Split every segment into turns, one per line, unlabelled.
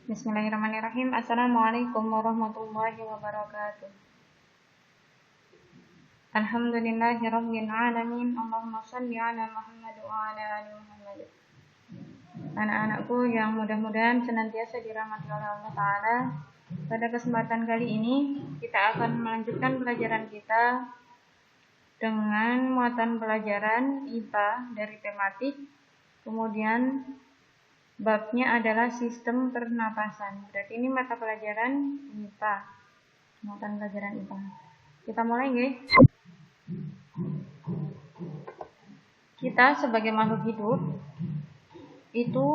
Bismillahirrahmanirrahim. Assalamualaikum warahmatullahi wabarakatuh. Alhamdulillahirabbil alamin. Allahumma shalli ala Muhammad wa ala ali Muhammad. Anak-anakku yang mudah-mudahan senantiasa dirahmati oleh Allah Ta'ala. Pada kesempatan kali ini kita akan melanjutkan pelajaran kita dengan muatan pelajaran IPA dari tematik. Kemudian babnya adalah sistem pernapasan. Berarti ini mata pelajaran IPA. Muatan pelajaran IPA. Kita mulai, guys. Kita sebagai makhluk hidup itu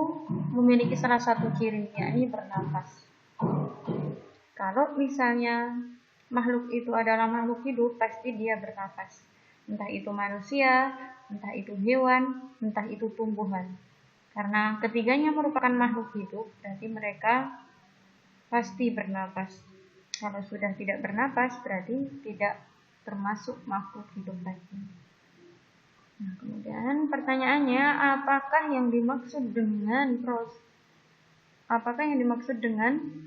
memiliki salah satu ciri, yakni bernafas. Kalau misalnya makhluk itu adalah makhluk hidup, pasti dia bernafas. Entah itu manusia, entah itu hewan, entah itu tumbuhan. Karena ketiganya merupakan makhluk hidup, berarti mereka pasti bernafas. Kalau sudah tidak bernafas, berarti tidak termasuk makhluk hidup lagi. Nah, kemudian pertanyaannya, apakah yang dimaksud dengan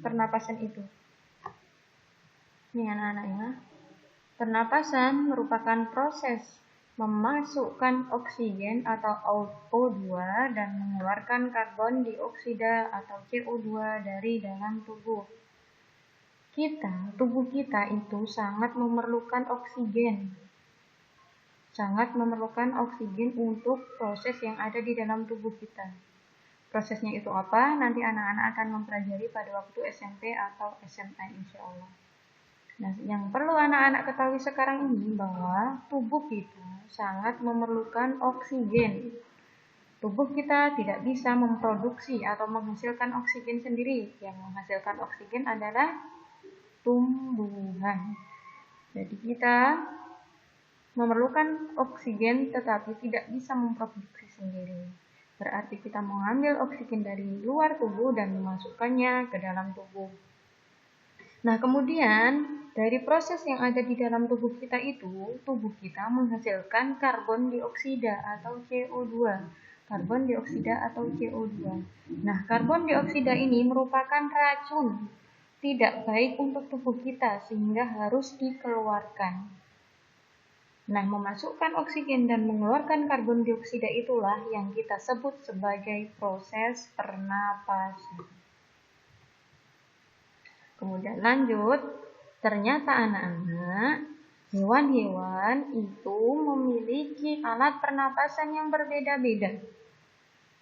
pernapasan itu? Ini anak-anak ya. Pernapasan merupakan proses memasukkan oksigen atau O2 dan mengeluarkan karbon dioksida atau CO2 dari dalam tubuh. Tubuh kita itu sangat memerlukan oksigen. Sangat memerlukan oksigen untuk proses yang ada di dalam tubuh kita. Prosesnya itu apa? Nanti anak-anak akan mempelajari pada waktu SMP atau SMA insya Allah. Nah, yang perlu anak-anak ketahui sekarang ini bahwa tubuh kita sangat memerlukan oksigen. Tubuh kita tidak bisa memproduksi atau menghasilkan oksigen sendiri. Yang menghasilkan oksigen adalah tumbuhan. Jadi kita memerlukan oksigen tetapi tidak bisa memproduksi sendiri. Berarti kita mengambil oksigen dari luar tubuh dan memasukkannya ke dalam tubuh. Nah, kemudian dari proses yang ada di dalam tubuh kita itu, tubuh kita menghasilkan karbon dioksida atau CO2. Karbon dioksida atau CO2. Nah, karbon dioksida ini merupakan racun. Tidak baik untuk tubuh kita sehingga harus dikeluarkan. Nah, memasukkan oksigen dan mengeluarkan karbon dioksida itulah yang kita sebut sebagai proses pernapasan. Kemudian lanjut, ternyata anak-anak, hewan-hewan itu memiliki alat pernapasan yang berbeda-beda.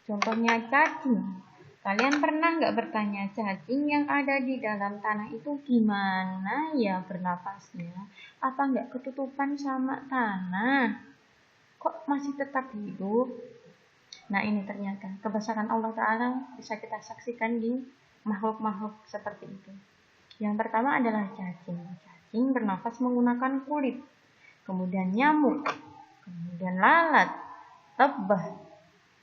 Contohnya cacing. Kalian pernah nggak bertanya, cacing yang ada di dalam tanah itu gimana ya bernapasnya? Apa nggak ketutupan sama tanah? Kok masih tetap hidup? Nah, ini ternyata kebesaran Allah Ta'ala bisa kita saksikan di makhluk-makhluk seperti itu. Yang pertama adalah cacing. Cacing bernafas menggunakan kulit. Kemudian nyamuk. Kemudian lalat. Lebah.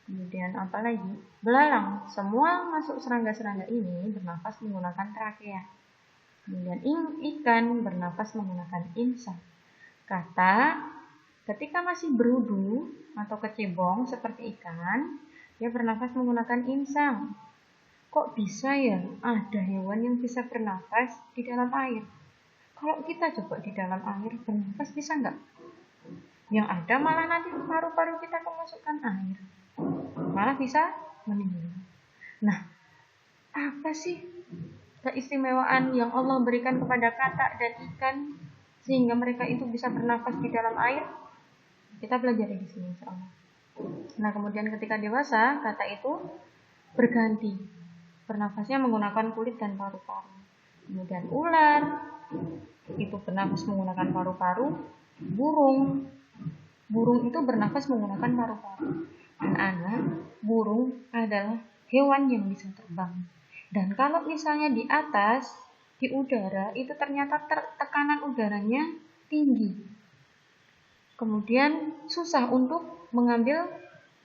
Kemudian apa lagi? Belalang. Semua masuk serangga-serangga ini bernafas menggunakan trakea. Kemudian ikan bernafas menggunakan insang. Kata, ketika masih berudu atau kecebong seperti ikan, dia bernafas menggunakan insang. Kok bisa ya ada hewan yang bisa bernafas di dalam air? Kalau kita coba di dalam air bernafas bisa nggak? Yang ada malah nanti paru-paru kita kemasukan air. Malah bisa meninggal. Nah, apa sih keistimewaan yang Allah berikan kepada katak dan ikan sehingga mereka itu bisa bernafas di dalam air? Kita pelajari di sini insyaallah. Nah, kemudian ketika dewasa, katak itu berganti. Bernafasnya menggunakan kulit dan paru-paru. Kemudian ular itu bernafas menggunakan paru-paru. Burung itu bernafas menggunakan paru-paru. Anak-anak, burung adalah hewan yang bisa terbang. Dan kalau misalnya di atas, di udara, itu ternyata tekanan udaranya tinggi. Kemudian susah untuk mengambil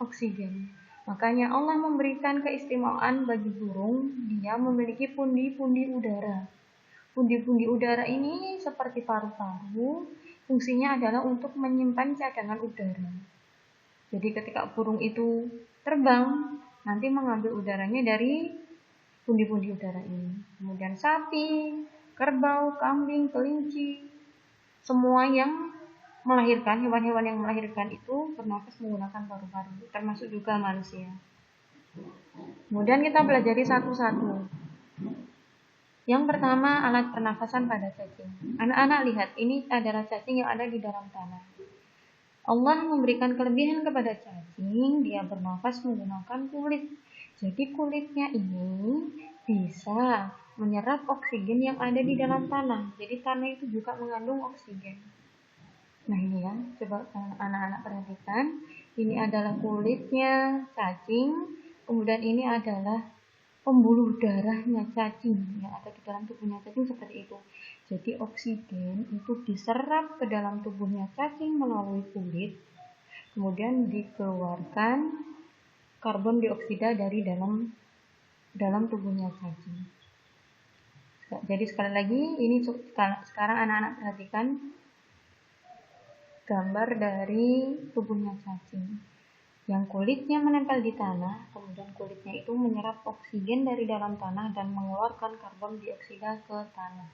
oksigen. Makanya Allah memberikan keistimewaan bagi burung, dia memiliki pundi-pundi udara. Pundi-pundi udara ini seperti paru-paru, fungsinya adalah untuk menyimpan cadangan udara. Jadi ketika burung itu terbang, nanti mengambil udaranya dari pundi-pundi udara ini. Kemudian sapi, kerbau, kambing, kelinci, semua yang melahirkan, hewan-hewan yang melahirkan itu bernafas menggunakan paru-paru, termasuk juga manusia. Kemudian kita pelajari satu-satu. Yang pertama, alat pernafasan pada cacing. Anak-anak lihat, ini adalah cacing yang ada di dalam tanah. Allah memberikan kelebihan kepada cacing, dia bernafas menggunakan kulit. Jadi kulitnya ini bisa menyerap oksigen yang ada di dalam tanah. Jadi tanah itu juga mengandung oksigen. Nah ini ya, coba anak-anak perhatikan. Ini adalah kulitnya cacing, kemudian ini adalah pembuluh darahnya cacing yang ada di dalam tubuhnya cacing seperti itu. Jadi oksigen itu diserap ke dalam tubuhnya cacing melalui kulit, kemudian dikeluarkan karbon dioksida dari dalam tubuhnya cacing. Jadi sekali lagi, ini sekarang anak-anak perhatikan gambar dari tubuhnya cacing. Yang kulitnya menempel di tanah, kemudian kulitnya itu menyerap oksigen dari dalam tanah dan mengeluarkan karbon dioksida ke tanah.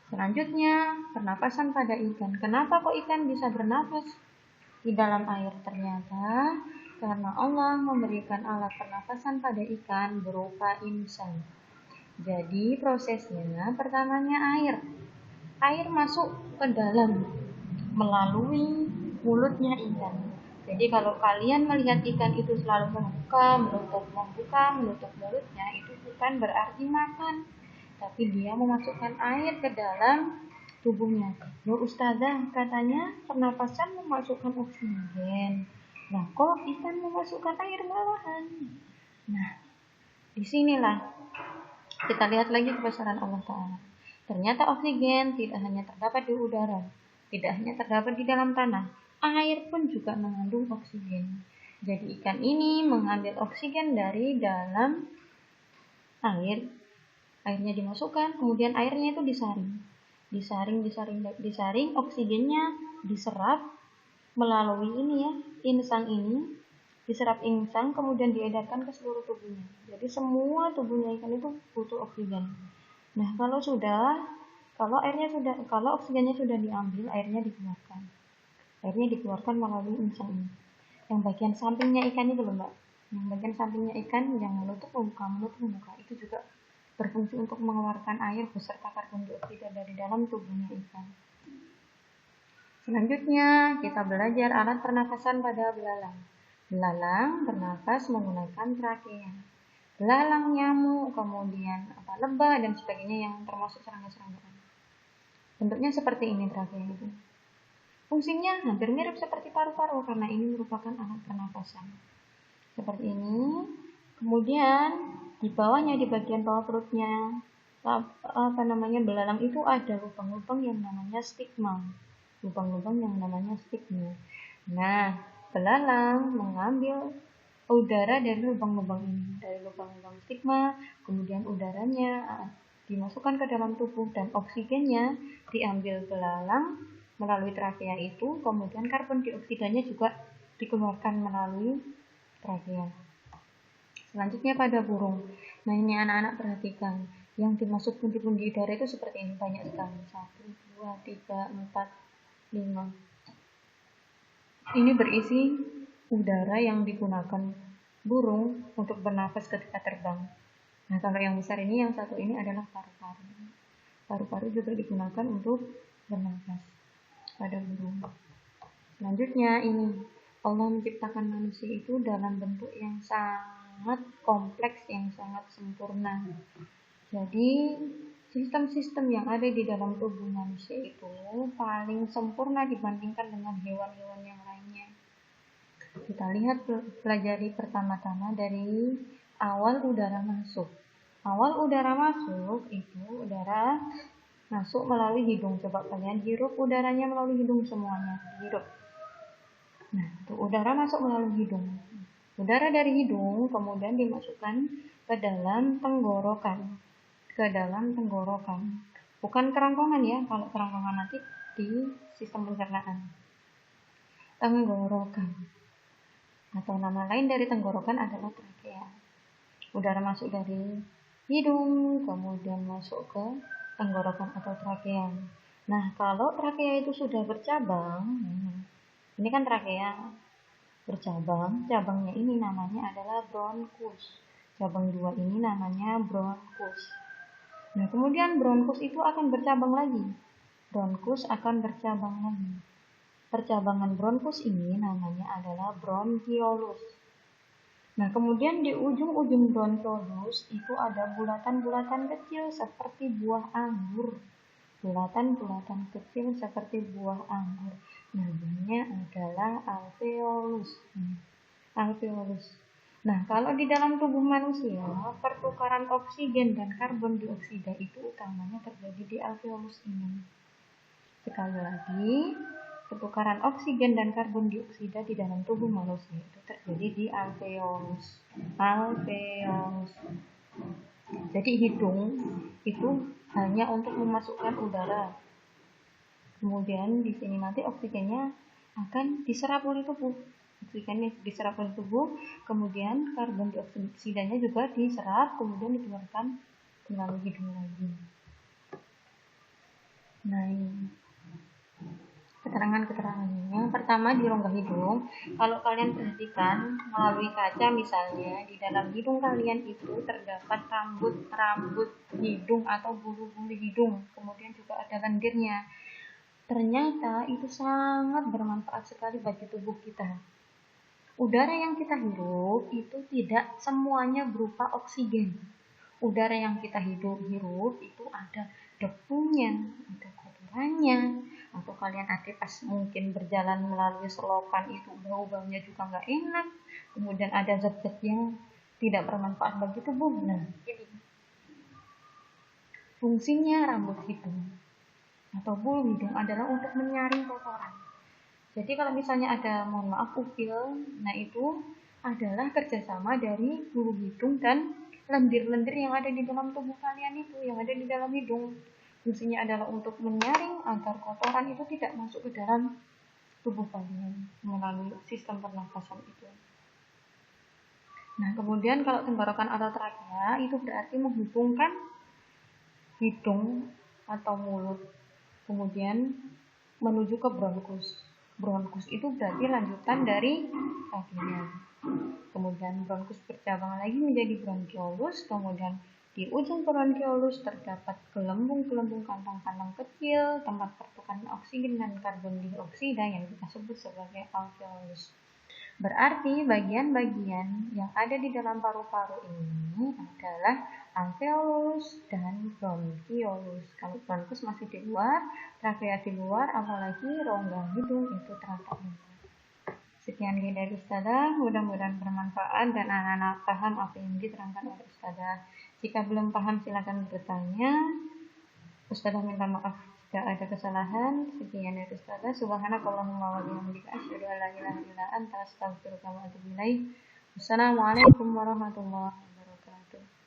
Selanjutnya, pernapasan pada ikan. Kenapa kok ikan bisa bernapas di dalam air? Ternyata karena Allah memberikan alat pernapasan pada ikan berupa insan. Jadi prosesnya pertamanya air. Air masuk ke dalam melalui mulutnya ikan. Jadi kalau kalian melihat ikan itu selalu membuka, menutup mulutnya, itu bukan berarti makan, tapi dia memasukkan air ke dalam tubuhnya. Loh Ustazah, katanya pernapasan memasukkan oksigen. Nah kok ikan memasukkan air malahan? Nah, disinilah kita lihat lagi kebesaran Allah Ta'ala. Ternyata oksigen tidak hanya terdapat di udara, tidak hanya terdapat di dalam tanah, air pun juga mengandung oksigen. Jadi ikan ini mengambil oksigen dari dalam air. Airnya dimasukkan, kemudian airnya itu disaring, oksigennya diserap melalui ini ya, insang ini, diserap insang kemudian diedarkan ke seluruh tubuhnya. Jadi semua tubuhnya ikan itu butuh oksigen. Nah, kalau oksigennya sudah diambil, airnya dikeluarkan. Airnya dikeluarkan melalui insang ini. Yang bagian sampingnya ikan itu loh Mbak. Yang bagian sampingnya ikan yang menutup muka itu juga berfungsi untuk mengeluarkan air beserta karbon dioksida dari dalam tubuhnya ikan. Selanjutnya kita belajar alat pernafasan pada belalang. Belalang bernafas menggunakan trakea. Belalang, nyamuk, kemudian lebah dan sebagainya yang termasuk serangga-seranggaan. Bentuknya seperti ini trakea itu. Fungsinya hampir mirip seperti paru-paru karena ini merupakan alat pernapasan. Seperti ini. Kemudian di bawahnya, di bagian bawah perutnya, belalang itu ada lubang-lubang yang namanya stigma. Nah, belalang mengambil udara dari lubang-lubang ini, dari lubang-lubang stigma, kemudian udaranya dimasukkan ke dalam tubuh dan oksigennya diambil belalang melalui trakea itu, kemudian karbon dioksidanya juga dikeluarkan melalui trakea. Selanjutnya pada burung. Nah ini anak-anak perhatikan, yang dimaksud pundi-pundi udara itu seperti ini, banyak sekali. 1, 2, 3, 4, 5. Ini berisi udara yang digunakan burung untuk bernafas ketika terbang. Nah kalau yang besar ini, yang satu ini adalah paru-paru. Paru-paru juga digunakan untuk bernafas pada burung. Selanjutnya ini, Allah menciptakan manusia itu dalam bentuk yang sangat kompleks, yang sangat sempurna. Jadi sistem-sistem yang ada di dalam tubuh manusia itu paling sempurna dibandingkan dengan hewan-hewan yang lainnya. Kita lihat, pelajari pertama-tama dari awal udara masuk. Awal udara masuk itu udara masuk melalui hidung. Coba kalian hirup udaranya melalui hidung semuanya. Hirup. Nah, itu udara masuk melalui hidung. Udara dari hidung kemudian dimasukkan ke dalam tenggorokan. Bukan kerongkongan ya. Kalau kerongkongan nanti di sistem pencernaan. Tenggorokan. Atau nama lain dari tenggorokan adalah trakea. Udara masuk dari hidung, kemudian masuk ke tenggorokan atau trakea. Nah, kalau trakea itu sudah bercabang, ini kan trakea bercabang, cabangnya ini namanya adalah bronkus. Cabang 2 ini namanya bronkus. Nah, kemudian bronkus itu akan bercabang lagi. Bronkus akan bercabang lagi. Percabangan bronkus ini namanya adalah bronkiolus. Nah, kemudian di ujung-ujung bronkiolus itu ada bulatan-bulatan kecil seperti buah anggur. Bulatan-bulatan kecil seperti buah anggur. Namanya adalah alveolus. Alveolus. Nah, kalau di dalam tubuh manusia, pertukaran oksigen dan karbon dioksida itu utamanya terjadi di alveolus ini. Sekali lagi, pertukaran oksigen dan karbon dioksida di dalam tubuh manusia itu terjadi di alveolus. Alveolus. Jadi hidung itu hanya untuk memasukkan udara. Kemudian di sini nanti oksigennya akan diserap oleh tubuh. Oksigennya diserap oleh tubuh, kemudian karbon dioksidanya juga diserap, kemudian dikeluarkan melalui hidung lagi. Nah, ini keterangan-keterangannya. Yang pertama di rongga hidung, kalau kalian perhatikan melalui kaca misalnya, di dalam hidung kalian itu terdapat rambut hidung atau bulu-bulu hidung, kemudian juga ada lendirnya. Ternyata itu sangat bermanfaat sekali bagi tubuh kita. Udara yang kita hirup itu tidak semuanya berupa oksigen. Udara yang kita hirup itu ada debunya, ada kotorannya, atau kalian ada pas mungkin berjalan melalui selokan itu bau-baunya juga nggak enak, kemudian ada zat-zat yang tidak bermanfaat bagi tubuh. Nah, jadi fungsinya rambut hidung atau bulu hidung adalah untuk menyaring kotoran. Jadi kalau misalnya ada, mohon maaf, upil, nah itu adalah kerjasama dari bulu hidung dan lendir-lendir yang ada di dalam tubuh kalian itu, yang ada di dalam hidung. Fungsinya adalah untuk menyaring agar kotoran itu tidak masuk ke dalam tubuh kalian melalui sistem pernafasan itu. Nah, kemudian kalau tenggorokan atau trakea itu berarti menghubungkan hidung atau mulut, kemudian menuju ke bronkus. Bronkus itu berarti lanjutan dari trakea. Kemudian bronkus bercabang lagi menjadi bronkiolus, kemudian di ujung bronkiolus terdapat gelembung-gelembung kantong-kantong kecil, tempat pertukaran oksigen dan karbon dioksida yang kita sebut sebagai alveolus. Berarti bagian-bagian yang ada di dalam paru-paru ini adalah alveolus dan bronkiolus. Kalau bronkus masih di luar, trakea di luar, apalagi rongga hidung itu terletak di luar. Sekian dari Ustazah, mudah-mudahan bermanfaat dan anak-anak paham apa yang diterangkan oleh Ustazah. Jika belum paham silakan bertanya. Ustazah minta maaf jika ada kesalahan. Sekian dari Ustazah. Subhanakallahumma wa bihamdika asyhadu an la ilaha illa anta astaghfiruka wa atubu ilaik. Wassalamualaikum warahmatullahi wabarakatuh.